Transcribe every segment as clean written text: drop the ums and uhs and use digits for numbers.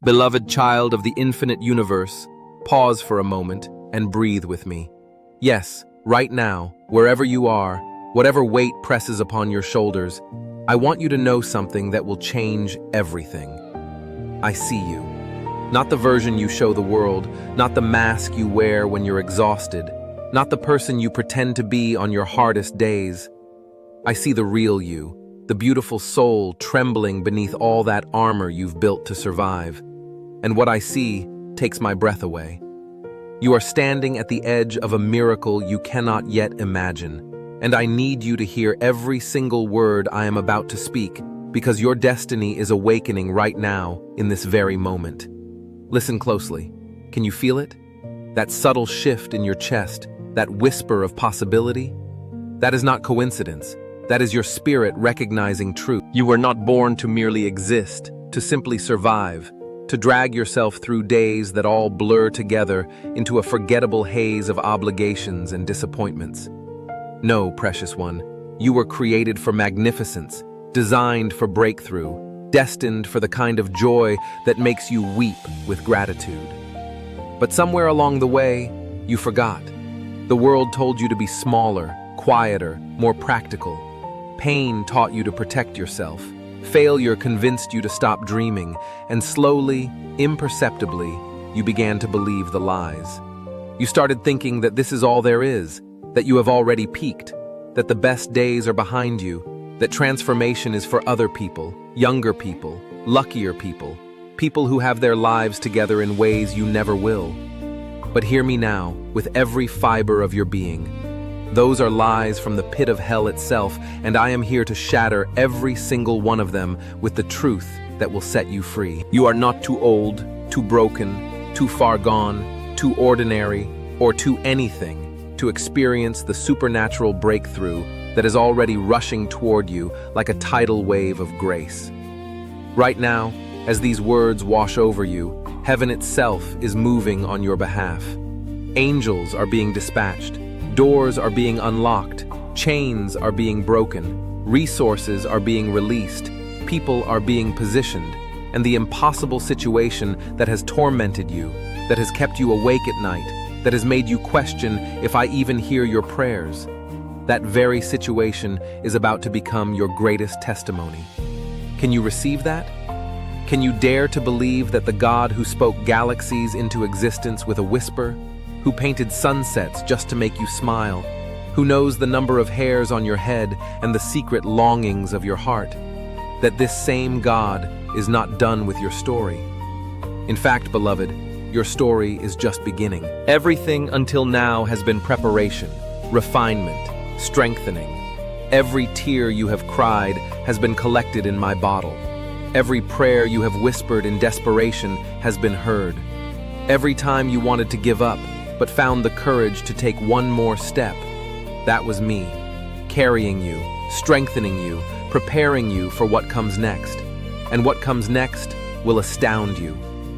Beloved child of the infinite universe, pause for a moment and breathe with me. Yes, right now, wherever you are, whatever weight presses upon your shoulders, I want you to know something that will change everything. I see you. Not the version you show the world, not the mask you wear when you're exhausted, not the person you pretend to be on your hardest days. I see the real you, the beautiful soul trembling beneath all that armor you've built to survive. And what I see takes my breath away. You are standing at the edge of a miracle you cannot yet imagine, and I need you to hear every single word I am about to speak, because your destiny is awakening right now in this very moment. Listen closely. Can you feel it? That subtle shift in your chest, that whisper of possibility? That is not coincidence. That is your spirit recognizing truth. You were not born to merely exist, to simply survive, to drag yourself through days that all blur together into a forgettable haze of obligations and disappointments. No, precious one, you were created for magnificence, designed for breakthrough, destined for the kind of joy that makes you weep with gratitude. But somewhere along the way, you forgot. The world told you to be smaller, quieter, more practical. Pain taught you to protect yourself. Failure convinced you to stop dreaming, and slowly, imperceptibly, you began to believe the lies. You started thinking that this is all there is, that you have already peaked, that the best days are behind you, that transformation is for other people, younger people, luckier people, people who have their lives together in ways you never will. But hear me now, with every fiber of your being. Those are lies from the pit of hell itself, and I am here to shatter every single one of them with the truth that will set you free. You are not too old, too broken, too far gone, too ordinary, or too anything to experience the supernatural breakthrough that is already rushing toward you like a tidal wave of grace. Right now, as these words wash over you, heaven itself is moving on your behalf. Angels are being dispatched. Doors are being unlocked, chains are being broken, resources are being released, people are being positioned, and the impossible situation that has tormented you, that has kept you awake at night, that has made you question if I even hear your prayers, that very situation is about to become your greatest testimony. Can you receive that? Can you dare to believe that the God who spoke galaxies into existence with a whisper, who painted sunsets just to make you smile, who knows the number of hairs on your head and the secret longings of your heart, that this same God is not done with your story? In fact, beloved, your story is just beginning. Everything until now has been preparation, refinement, strengthening. Every tear you have cried has been collected in my bottle. Every prayer you have whispered in desperation has been heard. Every time you wanted to give up, but found the courage to take one more step, that was me, carrying you, strengthening you, preparing you for what comes next. And what comes next will astound you.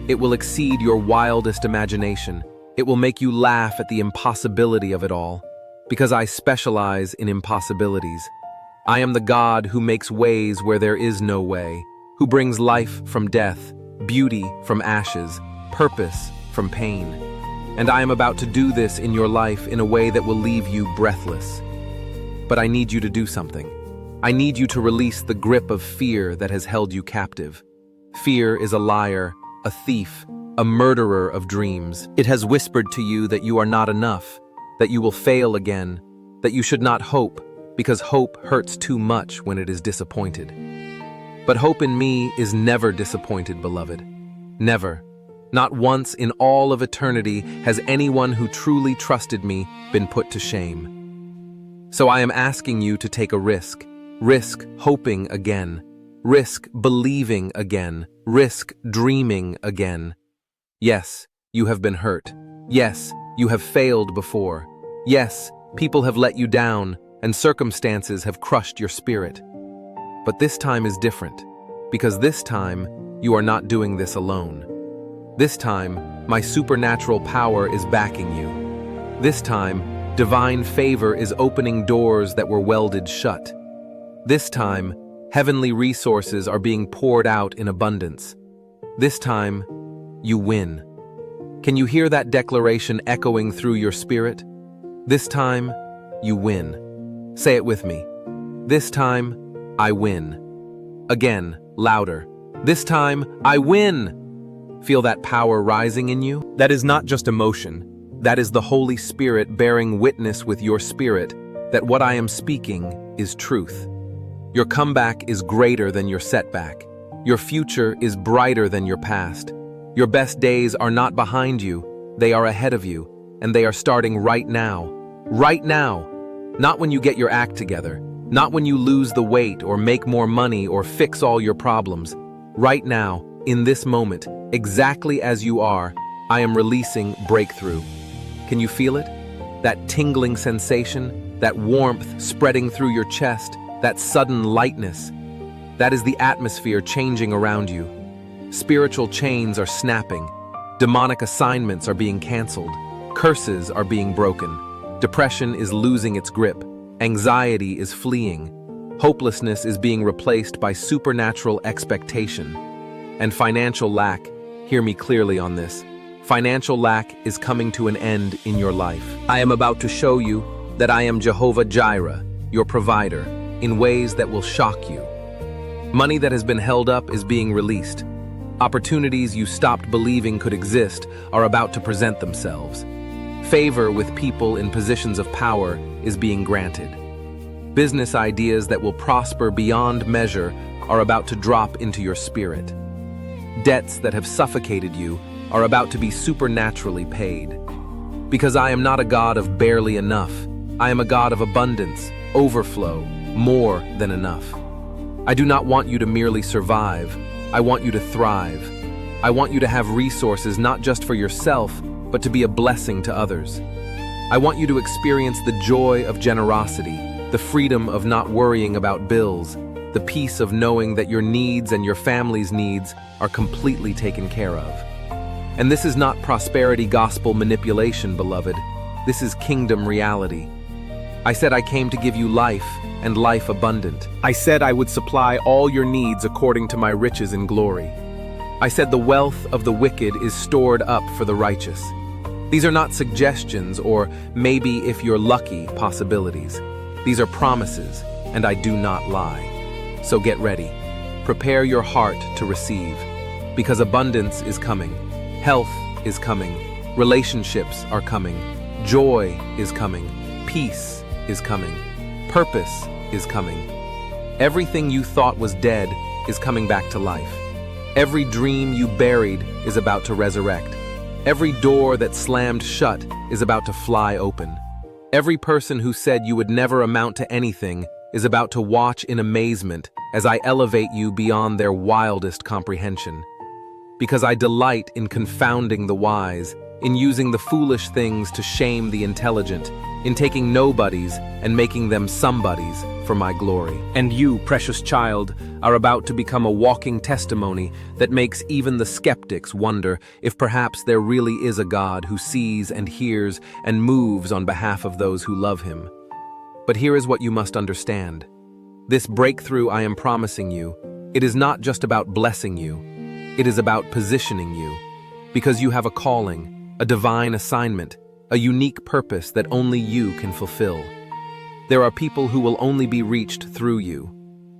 It will exceed your wildest imagination. It will make you laugh at the impossibility of it all, because I specialize in impossibilities. I am the God who makes ways where there is no way, who brings life from death, beauty from ashes, purpose from pain. And I am about to do this in your life in a way that will leave you breathless. But I need you to do something. I need you to release the grip of fear that has held you captive. Fear is a liar, a thief, a murderer of dreams. It has whispered to you that you are not enough, that you will fail again, that you should not hope, because hope hurts too much when it is disappointed. But hope in me is never disappointed, beloved. Never. Not once in all of eternity has anyone who truly trusted me been put to shame. So I am asking you to take a risk. Risk hoping again. Risk believing again. Risk dreaming again. Yes, you have been hurt. Yes, you have failed before. Yes, people have let you down, and circumstances have crushed your spirit. But this time is different, because this time you are not doing this alone. This time, my supernatural power is backing you. This time, divine favor is opening doors that were welded shut. This time, heavenly resources are being poured out in abundance. This time, you win. Can you hear that declaration echoing through your spirit? This time, you win. Say it with me. This time, I win. Again, louder. This time, I win. Feel that power rising in you? That is not just emotion. That is the Holy Spirit bearing witness with your spirit that what I am speaking is truth. Your comeback is greater than your setback. Your future is brighter than your past. Your best days are not behind you, they are ahead of you, and they are starting right now. Right now! Not when you get your act together, not when you lose the weight or make more money or fix all your problems. Right now, in this moment, exactly as you are, I am releasing breakthrough. Can you feel it? That tingling sensation, that warmth spreading through your chest, that sudden lightness. That is the atmosphere changing around you. Spiritual chains are snapping. Demonic assignments are being canceled. Curses are being broken. Depression is losing its grip. Anxiety is fleeing. Hopelessness is being replaced by supernatural expectation. And financial lack, hear me clearly on this, financial lack is coming to an end in your life. I am about to show you that I am Jehovah Jireh, your provider, in ways that will shock you. Money that has been held up is being released. Opportunities you stopped believing could exist are about to present themselves. Favor with people in positions of power is being granted. Business ideas that will prosper beyond measure are about to drop into your spirit. Debts that have suffocated you are about to be supernaturally paid. Because I am not a God of barely enough. I am a God of abundance, overflow, more than enough. I do not want you to merely survive. I want you to thrive. I want you to have resources not just for yourself, but to be a blessing to others. I want you to experience the joy of generosity, the freedom of not worrying about bills, the peace of knowing that your needs and your family's needs are completely taken care of. And this is not prosperity gospel manipulation, beloved. This is kingdom reality. I said I came to give you life, and life abundant. I said I would supply all your needs according to my riches in glory. I said the wealth of the wicked is stored up for the righteous. These are not suggestions or maybe if you're lucky possibilities. These are promises, and I do not lie. So get ready. Prepare your heart to receive, because abundance is coming. Health is coming. Relationships are coming. Joy is coming. Peace is coming. Purpose is coming. Everything you thought was dead is coming back to life. Every dream you buried is about to resurrect. Every door that slammed shut is about to fly open. Every person who said you would never amount to anything is about to watch in amazement as I elevate you beyond their wildest comprehension. Because I delight in confounding the wise, in using the foolish things to shame the intelligent, in taking nobodies and making them somebodies for my glory. And you, precious child, are about to become a walking testimony that makes even the skeptics wonder if perhaps there really is a God who sees and hears and moves on behalf of those who love him. But here is what you must understand. This breakthrough I am promising you, it is not just about blessing you, it is about positioning you, because you have a calling, a divine assignment, a unique purpose that only you can fulfill. There are people who will only be reached through you.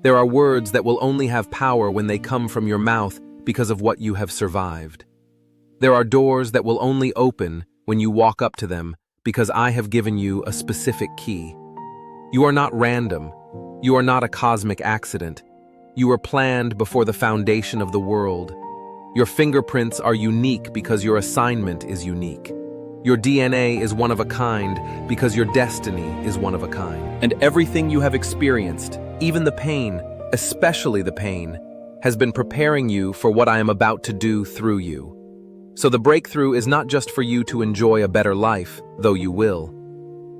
There are words that will only have power when they come from your mouth because of what you have survived. There are doors that will only open when you walk up to them because I have given you a specific key. You are not random. You are not a cosmic accident. You were planned before the foundation of the world. Your fingerprints are unique because your assignment is unique. Your DNA is one of a kind because your destiny is one of a kind. And everything you have experienced, even the pain, especially the pain, has been preparing you for what I am about to do through you. So the breakthrough is not just for you to enjoy a better life, though you will.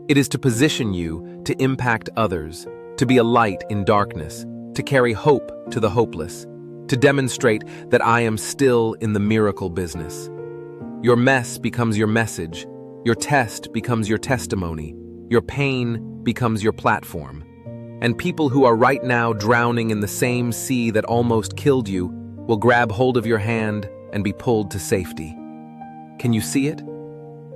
It is to position you to impact others, to be a light in darkness, to carry hope to the hopeless, to demonstrate that I am still in the miracle business. Your mess becomes your message, your test becomes your testimony, your pain becomes your platform. And people who are right now drowning in the same sea that almost killed you will grab hold of your hand and be pulled to safety. Can you see it?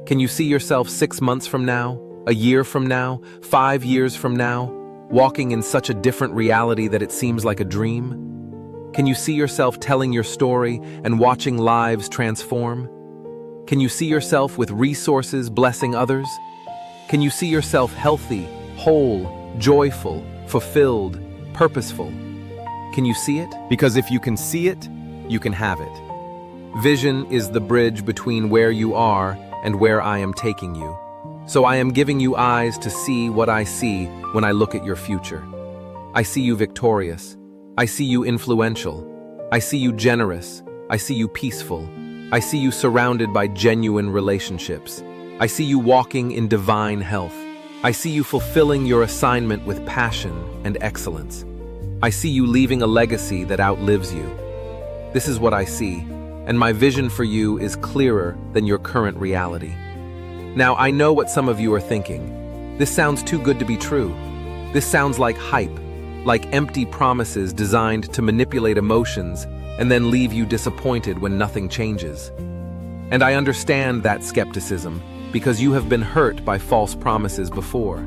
Can you see yourself 6 months from now, a year from now, 5 years from now, walking in such a different reality that it seems like a dream? Can you see yourself telling your story and watching lives transform? Can you see yourself with resources blessing others? Can you see yourself healthy, whole, joyful, fulfilled, purposeful? Can you see it? Because if you can see it, you can have it. Vision is the bridge between where you are and where I am taking you. So I am giving you eyes to see what I see when I look at your future. I see you victorious. I see you influential. I see you generous. I see you peaceful. I see you surrounded by genuine relationships. I see you walking in divine health. I see you fulfilling your assignment with passion and excellence. I see you leaving a legacy that outlives you. This is what I see, and my vision for you is clearer than your current reality. Now, I know what some of you are thinking. This sounds too good to be true. This sounds like hype, like empty promises designed to manipulate emotions and then leave you disappointed when nothing changes. And I understand that skepticism because you have been hurt by false promises before.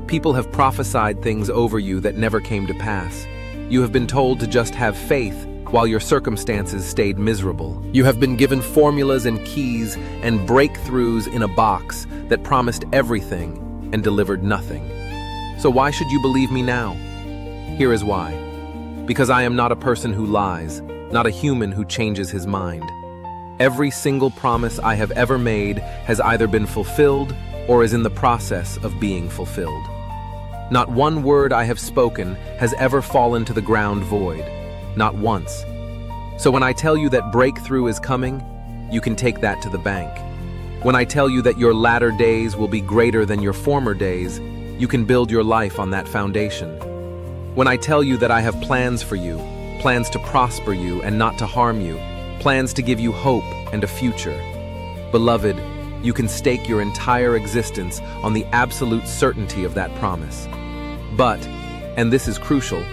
People have prophesied things over you that never came to pass. You have been told to just have faith while your circumstances stayed miserable. You have been given formulas and keys and breakthroughs in a box that promised everything and delivered nothing. So why should you believe me now? Here is why. Because I am not a person who lies, not a human who changes his mind. Every single promise I have ever made has either been fulfilled or is in the process of being fulfilled. Not one word I have spoken has ever fallen to the ground void. Not once. So when I tell you that breakthrough is coming, you can take that to the bank. When I tell you that your latter days will be greater than your former days, you can build your life on that foundation. When I tell you that I have plans for you, plans to prosper you and not to harm you, plans to give you hope and a future, beloved, you can stake your entire existence on the absolute certainty of that promise. But, and this is crucial,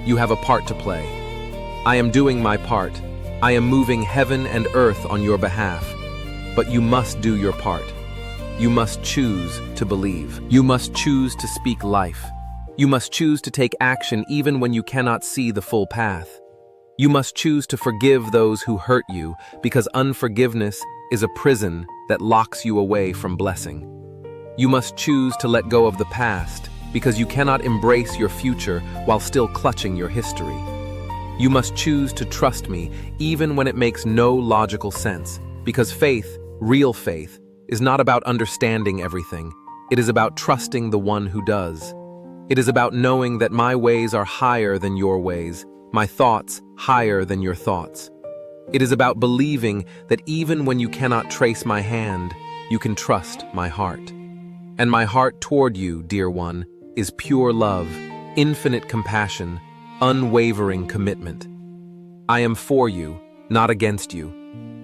you have a part to play. I am doing my part. I am moving heaven and earth on your behalf. But you must do your part. You must choose to believe. You must choose to speak life. You must choose to take action even when you cannot see the full path. You must choose to forgive those who hurt you because unforgiveness is a prison that locks you away from blessing. You must choose to let go of the past because you cannot embrace your future while still clutching your history. You must choose to trust me even when it makes no logical sense, because faith, real faith, is not about understanding everything. It is about trusting the one who does. It is about knowing that my ways are higher than your ways, my thoughts higher than your thoughts. It is about believing that even when you cannot trace my hand, you can trust my heart. And my heart toward you, dear one, is pure love, infinite compassion, unwavering commitment. I am for you, not against you.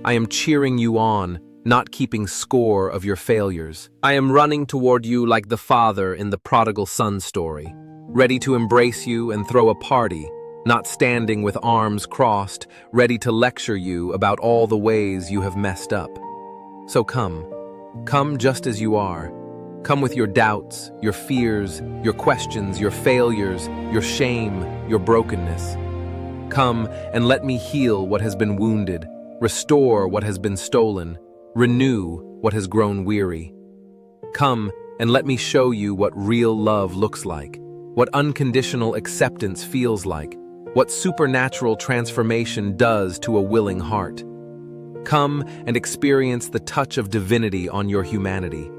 I am cheering you on, not keeping score of your failures. I am running toward you like the father in the prodigal son story, ready to embrace you and throw a party, not standing with arms crossed, ready to lecture you about all the ways you have messed up. So come just as you are. Come with your doubts, your fears, your questions, your failures, your shame, your brokenness. Come and let me heal what has been wounded, restore what has been stolen, renew what has grown weary. Come and let me show you what real love looks like, what unconditional acceptance feels like, what supernatural transformation does to a willing heart. Come and experience the touch of divinity on your humanity.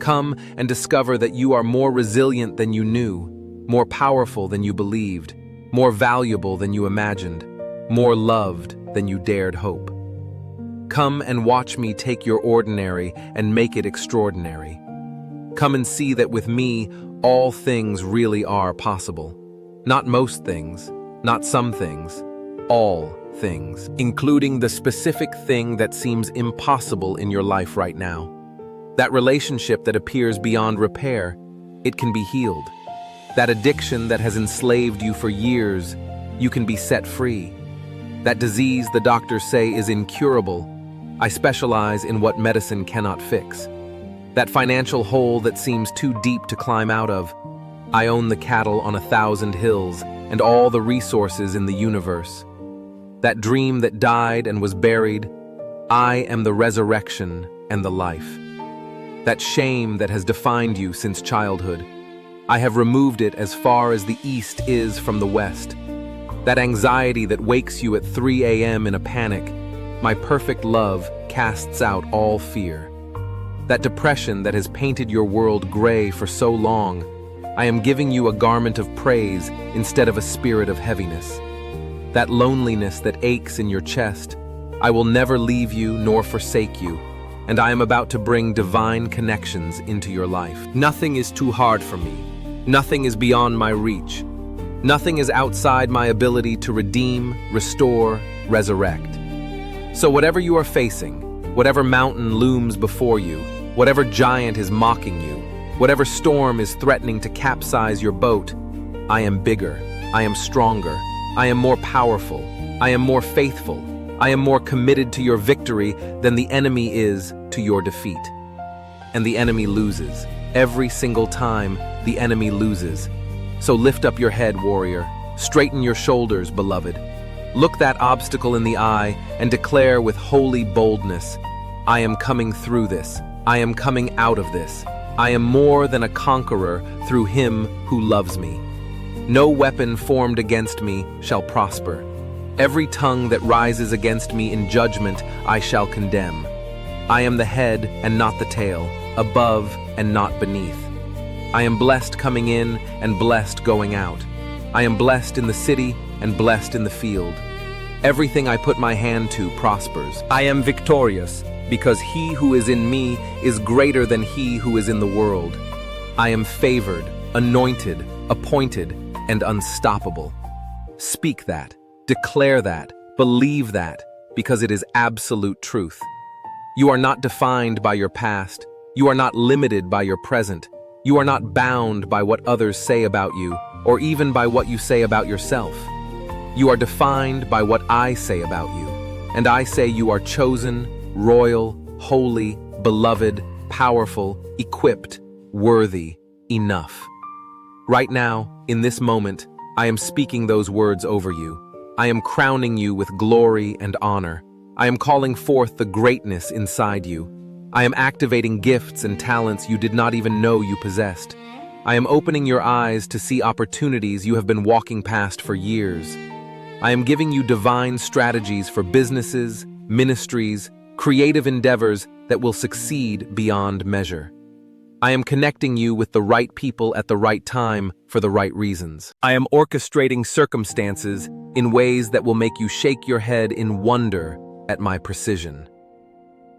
Come and discover that you are more resilient than you knew, more powerful than you believed, more valuable than you imagined, more loved than you dared hope. Come and watch me take your ordinary and make it extraordinary. Come and see that with me, all things really are possible. Not most things, not some things, all things, including the specific thing that seems impossible in your life right now. That relationship that appears beyond repair, it can be healed. That addiction that has enslaved you for years, you can be set free. That disease the doctors say is incurable. I specialize in what medicine cannot fix. That financial hole that seems too deep to climb out of. I own the cattle on 1,000 hills and all the resources in the universe. That dream that died and was buried, I am the resurrection and the life. That shame that has defined you since childhood, I have removed it as far as the east is from the west. That anxiety that wakes you at 3 a.m. in a panic, my perfect love casts out all fear. That depression that has painted your world gray for so long, I am giving you a garment of praise instead of a spirit of heaviness. That loneliness that aches in your chest, I will never leave you nor forsake you, and I am about to bring divine connections into your life. Nothing is too hard for me. Nothing is beyond my reach. Nothing is outside my ability to redeem, restore, resurrect. So whatever you are facing, whatever mountain looms before you, whatever giant is mocking you, whatever storm is threatening to capsize your boat, I am bigger, I am stronger, I am more powerful, I am more faithful, I am more committed to your victory than the enemy is to your defeat. And the enemy loses. Every single time, the enemy loses. So lift up your head, warrior. Straighten your shoulders, beloved. Look that obstacle in the eye and declare with holy boldness, I am coming through this. I am coming out of this. I am more than a conqueror through him who loves me. No weapon formed against me shall prosper. Every tongue that rises against me in judgment I shall condemn. I am the head and not the tail, above and not beneath. I am blessed coming in and blessed going out. I am blessed in the city and blessed in the field. Everything I put my hand to prospers. I am victorious, because he who is in me is greater than he who is in the world. I am favored, anointed, appointed, and unstoppable. Speak that, declare that, believe that, because it is absolute truth. You are not defined by your past. You are not limited by your present. You are not bound by what others say about you, or even by what you say about yourself. You are defined by what I say about you, and I say you are chosen, royal, holy, beloved, powerful, equipped, worthy, enough. Right now, in this moment, I am speaking those words over you. I am crowning you with glory and honor. I am calling forth the greatness inside you. I am activating gifts and talents you did not even know you possessed. I am opening your eyes to see opportunities you have been walking past for years. I am giving you divine strategies for businesses, ministries, creative endeavors that will succeed beyond measure. I am connecting you with the right people at the right time for the right reasons. I am orchestrating circumstances in ways that will make you shake your head in wonder at my precision.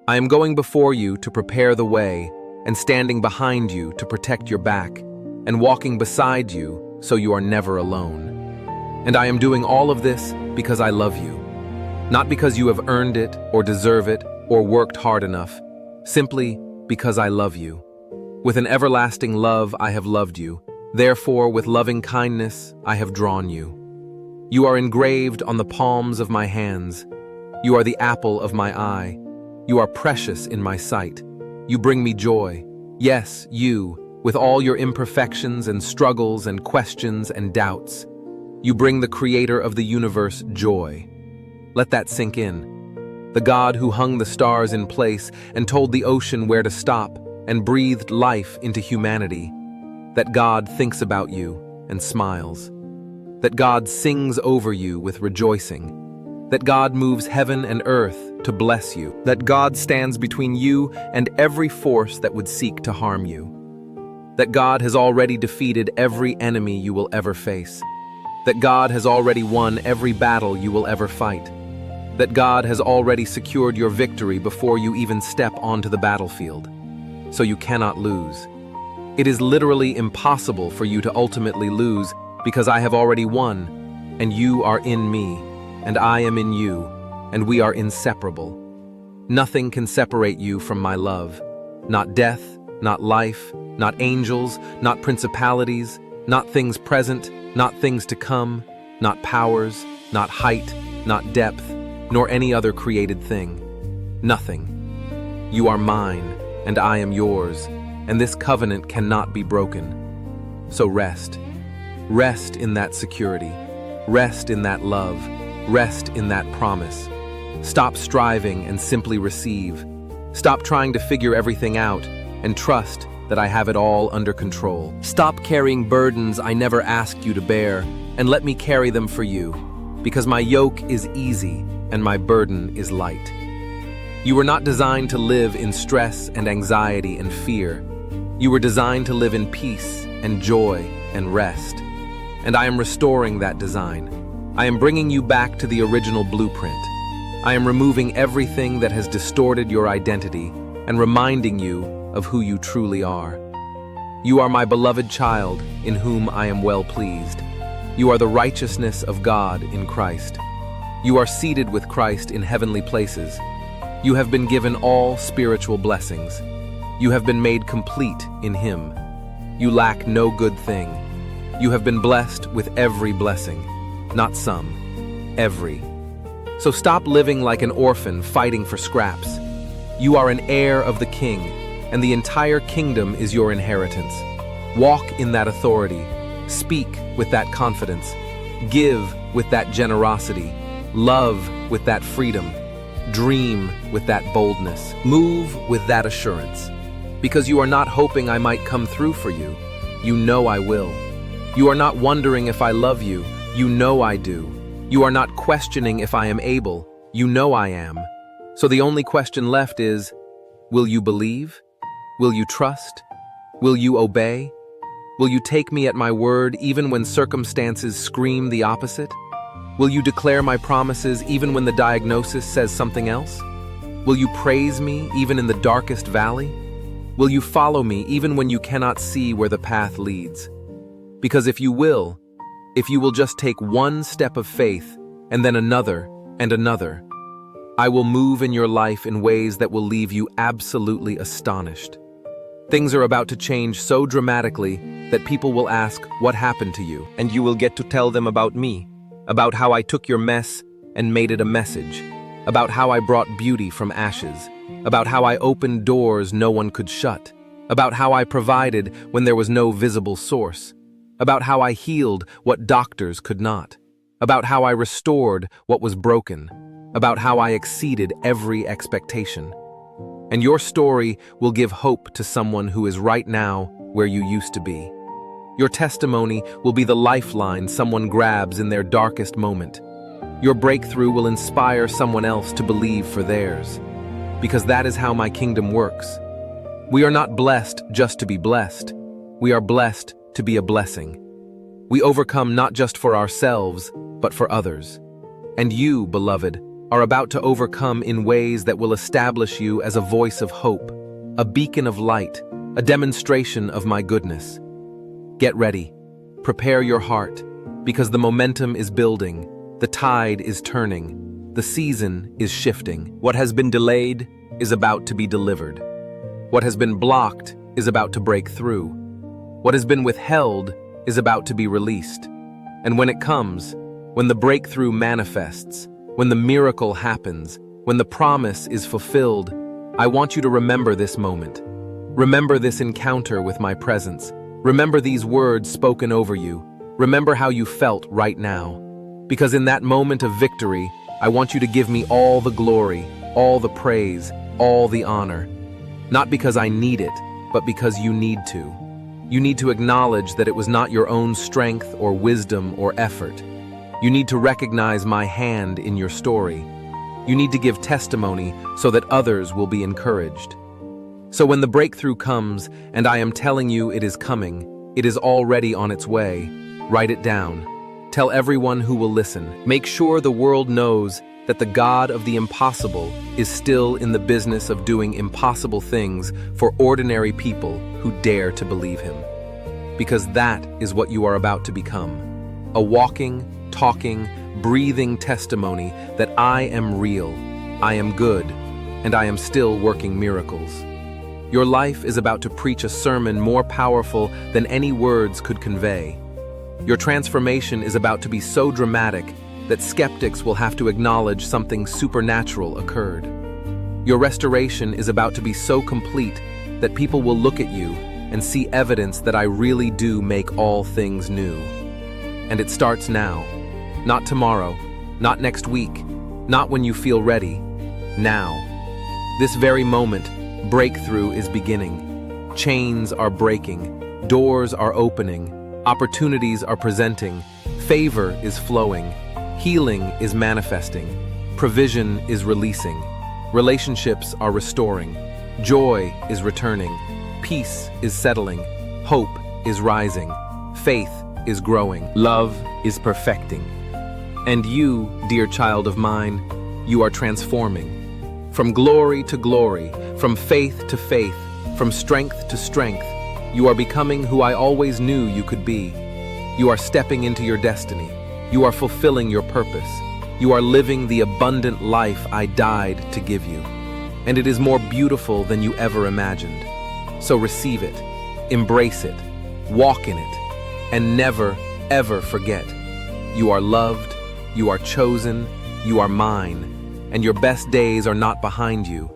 I am going before you to prepare the way and standing behind you to protect your back and walking beside you so you are never alone. And I am doing all of this because I love you. Not because you have earned it or deserve it or worked hard enough, simply because I love you. With an everlasting love I have loved you, therefore with loving kindness I have drawn you. You are engraved on the palms of my hands. You are the apple of my eye. You are precious in my sight. You bring me joy. Yes, you, with all your imperfections and struggles and questions and doubts. You bring the creator of the universe joy. Let that sink in. The God who hung the stars in place and told the ocean where to stop and breathed life into humanity. That God thinks about you and smiles. That God sings over you with rejoicing. That God moves heaven and earth to bless you. That God stands between you and every force that would seek to harm you. That God has already defeated every enemy you will ever face. That God has already won every battle you will ever fight. That God has already secured your victory before you even step onto the battlefield. So you cannot lose. It is literally impossible for you to ultimately lose because I have already won, and you are in me, and I am in you, and we are inseparable. Nothing can separate you from my love. Not death, not life, not angels, not principalities, not things present, not things to come, not powers, not height, not depth, nor any other created thing. Nothing. You are mine, and I am yours, and this covenant cannot be broken. So rest. Rest in that security. Rest in that love. Rest in that promise. Stop striving and simply receive. Stop trying to figure everything out and trust that I have it all under control. Stop carrying burdens I never asked you to bear, and let me carry them for you, because my yoke is easy and my burden is light. You were not designed to live in stress and anxiety and fear. You were designed to live in peace and joy and rest. And I am restoring that design. I am bringing you back to the original blueprint. I am removing everything that has distorted your identity and reminding you of who you truly are. You are my beloved child, in whom I am well pleased. You are the righteousness of God in Christ. You are seated with Christ in heavenly places. You have been given all spiritual blessings. You have been made complete in Him. You lack no good thing. You have been blessed with every blessing, not some, every. So stop living like an orphan fighting for scraps. You are an heir of the King, and the entire kingdom is your inheritance. Walk in that authority. Speak with that confidence. Give with that generosity. Love with that freedom. Dream with that boldness. Move with that assurance. Because you are not hoping I might come through for you. You know I will. You are not wondering if I love you. You know I do. You are not questioning if I am able. You know I am. So the only question left is, will you believe? Will you trust? Will you obey? Will you take me at my word even when circumstances scream the opposite? Will you declare my promises even when the diagnosis says something else? Will you praise me even in the darkest valley? Will you follow me even when you cannot see where the path leads? Because if you will just take one step of faith and then another and another, I will move in your life in ways that will leave you absolutely astonished. Things are about to change so dramatically that people will ask, what happened to you? And you will get to tell them about me, about how I took your mess and made it a message, about how I brought beauty from ashes, about how I opened doors no one could shut, about how I provided when there was no visible source, about how I healed what doctors could not, about how I restored what was broken, about how I exceeded every expectation. And your story will give hope to someone who is right now where you used to be. Your testimony will be the lifeline someone grabs in their darkest moment. Your breakthrough will inspire someone else to believe for theirs, because that is how my kingdom works. We are not blessed just to be blessed. We are blessed to be a blessing. We overcome not just for ourselves, but for others. And you, beloved, are about to overcome in ways that will establish you as a voice of hope, a beacon of light, a demonstration of my goodness. Get ready. Prepare your heart, because the momentum is building, the tide is turning, the season is shifting. What has been delayed is about to be delivered. What has been blocked is about to break through. What has been withheld is about to be released. And when it comes, when the breakthrough manifests, when the miracle happens, when the promise is fulfilled, I want you to remember this moment. Remember this encounter with my presence. Remember these words spoken over you. Remember how you felt right now. Because in that moment of victory, I want you to give me all the glory, all the praise, all the honor. Not because I need it, but because you need to. You need to acknowledge that it was not your own strength or wisdom or effort. You need to recognize my hand in your story. You need to give testimony so that others will be encouraged. So when the breakthrough comes, and I am telling you it is coming, it is already on its way, write it down. Tell everyone who will listen. Make sure the world knows that the God of the impossible is still in the business of doing impossible things for ordinary people who dare to believe Him. Because that is what you are about to become. A walking, talking, breathing testimony that I am real, I am good, and I am still working miracles. Your life is about to preach a sermon more powerful than any words could convey. Your transformation is about to be so dramatic that skeptics will have to acknowledge something supernatural occurred. Your restoration is about to be so complete that people will look at you and see evidence that I really do make all things new. And it starts now. Not tomorrow, not next week, not when you feel ready. Now. This very moment, breakthrough is beginning. Chains are breaking, doors are opening, opportunities are presenting, favor is flowing, healing is manifesting, provision is releasing, relationships are restoring, joy is returning, peace is settling, hope is rising, faith is growing, love is perfecting. And you, dear child of mine, you are transforming. From glory to glory, from faith to faith, from strength to strength, you are becoming who I always knew you could be. You are stepping into your destiny. You are fulfilling your purpose. You are living the abundant life I died to give you. And it is more beautiful than you ever imagined. So receive it, embrace it, walk in it, and never, ever forget. You are loved, you are chosen, you are mine. And your best days are not behind you.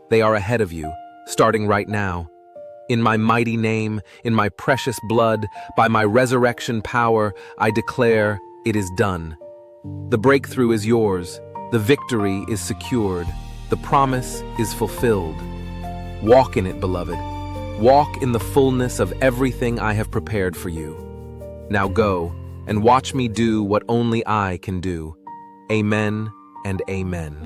They are ahead of you, starting right now. In my mighty name, in my precious blood, by my resurrection power, I declare it is done. The breakthrough is yours. The victory is secured. The promise is fulfilled. Walk in it, beloved. Walk in the fullness of everything I have prepared for you. Now go and watch me do what only I can do. Amen and amen.